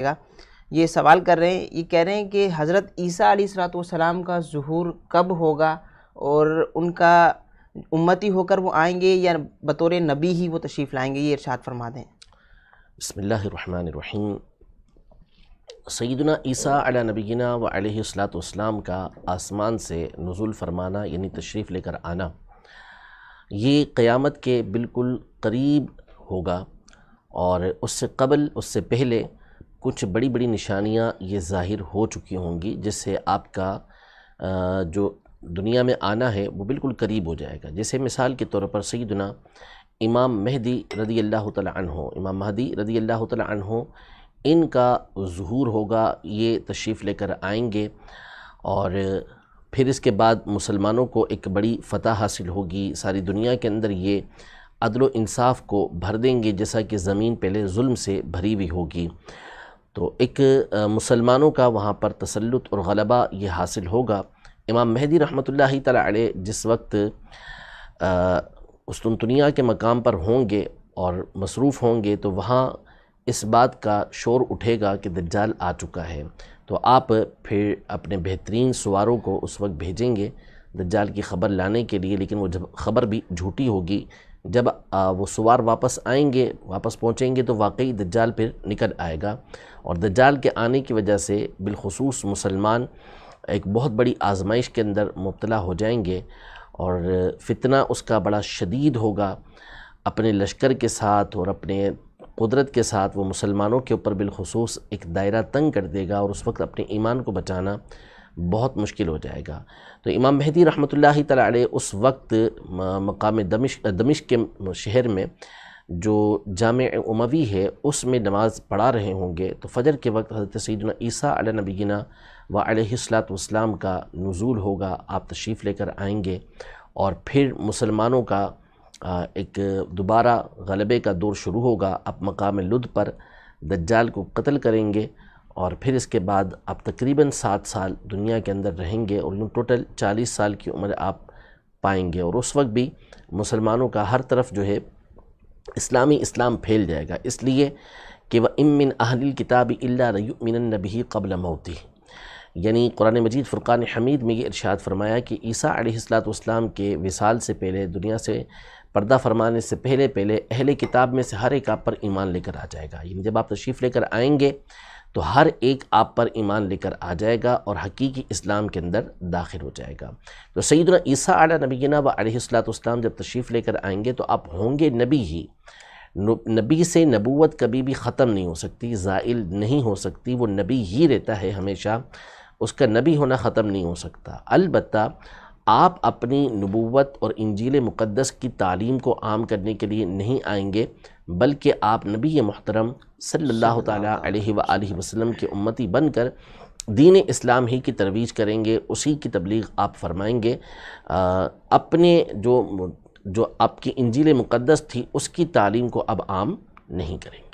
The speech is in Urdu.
گا۔ یہ سوال کر رہے ہیں، یہ کہہ رہے ہیں کہ حضرت عیسیٰ علیہ الصلوۃ والسلام کا ظہور کب ہوگا، اور ان کا امتی ہو کر وہ آئیں گے یا بطور نبی ہی وہ تشریف لائیں گے، یہ ارشاد فرما دیں۔ بسم اللہ الرحمن الرحیم۔ سیدنا عیسیٰ علی نبینا و علیہ الصلوۃ والسلام کا آسمان سے نزول فرمانا یعنی تشریف لے کر آنا، یہ قیامت کے بالکل قریب ہوگا، اور اس سے قبل، اس سے پہلے کچھ بڑی بڑی نشانیاں یہ ظاہر ہو چکی ہوں گی، جس سے آپ کا جو دنیا میں آنا ہے وہ بالکل قریب ہو جائے گا۔ جیسے مثال کے طور پر سیدنا امام مہدی رضی اللہ تعالی عنہ، امام مہدی رضی اللہ تعالی عنہ، ان کا ظہور ہوگا، یہ تشریف لے کر آئیں گے، اور پھر اس کے بعد مسلمانوں کو ایک بڑی فتح حاصل ہوگی۔ ساری دنیا کے اندر یہ عدل و انصاف کو بھر دیں گے، جیسا کہ زمین پہلے ظلم سے بھری ہوئی ہوگی۔ تو ایک مسلمانوں کا وہاں پر تسلط اور غلبہ یہ حاصل ہوگا۔ امام مہدی رحمۃ اللہ تعالی علیہ جس وقت قسطنطنیہ کے مقام پر ہوں گے اور مصروف ہوں گے، تو وہاں اس بات کا شور اٹھے گا کہ دجال آ چکا ہے، تو آپ پھر اپنے بہترین سواروں کو اس وقت بھیجیں گے دجال کی خبر لانے کے لیے، لیکن وہ جب خبر بھی جھوٹی ہوگی، جب وہ سوار واپس آئیں گے، واپس پہنچیں گے، تو واقعی دجال پھر نکل آئے گا، اور دجال کے آنے کی وجہ سے بالخصوص مسلمان ایک بہت بڑی آزمائش کے اندر مبتلا ہو جائیں گے، اور فتنہ اس کا بڑا شدید ہوگا۔ اپنے لشکر کے ساتھ اور اپنے قدرت کے ساتھ وہ مسلمانوں کے اوپر بالخصوص ایک دائرہ تنگ کر دے گا، اور اس وقت اپنے ایمان کو بچانا بہت مشکل ہو جائے گا۔ تو امام مہدی رحمۃ اللہ تعالی علیہ اس وقت مقام دمشق کے شہر میں جو جامع اموی ہے اس میں نماز پڑھا رہے ہوں گے، تو فجر کے وقت حضرت سیدنا عیسیٰ علی نبینا و علیہ الصلوۃ والسلام کا نزول ہوگا، آپ تشریف لے کر آئیں گے، اور پھر مسلمانوں کا ایک دوبارہ غلبے کا دور شروع ہوگا۔ آپ مقام لد پر دجال کو قتل کریں گے، اور پھر اس کے بعد آپ تقریباً 7 سال دنیا کے اندر رہیں گے، اور یوں ٹوٹل 40 سال کی عمر آپ پائیں گے، اور اس وقت بھی مسلمانوں کا ہر طرف جو ہے اسلام پھیل جائے گا، اس لیے کہ وَإِن مِّنْ أَهْلِ الْكِتَابِ إِلَّا لَيُؤْمِنَنَّ بِهِ قَبْلَ مَوْتِهِ، یعنی قرآن مجید فرقان حمید میں یہ ارشاد فرمایا کہ عیسیٰ علیہ السلام کے وصال سے پہلے، دنیا سے پردہ فرمانے سے پہلے اہل کتاب میں سے ہر ایک آپ پر ایمان لے کر آ جائے گا، یعنی جب آپ تشریف لے کر آئیں گے تو ہر ایک آپ پر ایمان لے کر آ جائے گا اور حقیقی اسلام کے اندر داخل ہو جائے گا۔ تو سیدنا عیسیٰ علی نبینا و علیہ السلام جب تشریف لے کر آئیں گے تو آپ ہوں گے نبی ہی۔ نبی سے نبوت کبھی بھی ختم نہیں ہو سکتی، زائل نہیں ہو سکتی، وہ نبی ہی رہتا ہے ہمیشہ، اس کا نبی ہونا ختم نہیں ہو سکتا۔ البتہ آپ اپنی نبوت اور انجیل مقدس کی تعلیم کو عام کرنے کے لیے نہیں آئیں گے، بلکہ آپ نبی محترم صلی اللہ تعالیٰ علیہ وآلہ وسلم کے امتی بن کر دین اسلام ہی کی ترویج کریں گے، اسی کی تبلیغ آپ فرمائیں گے، اپنے جو آپ کی انجیل مقدس تھی اس کی تعلیم کو اب عام نہیں کریں گے۔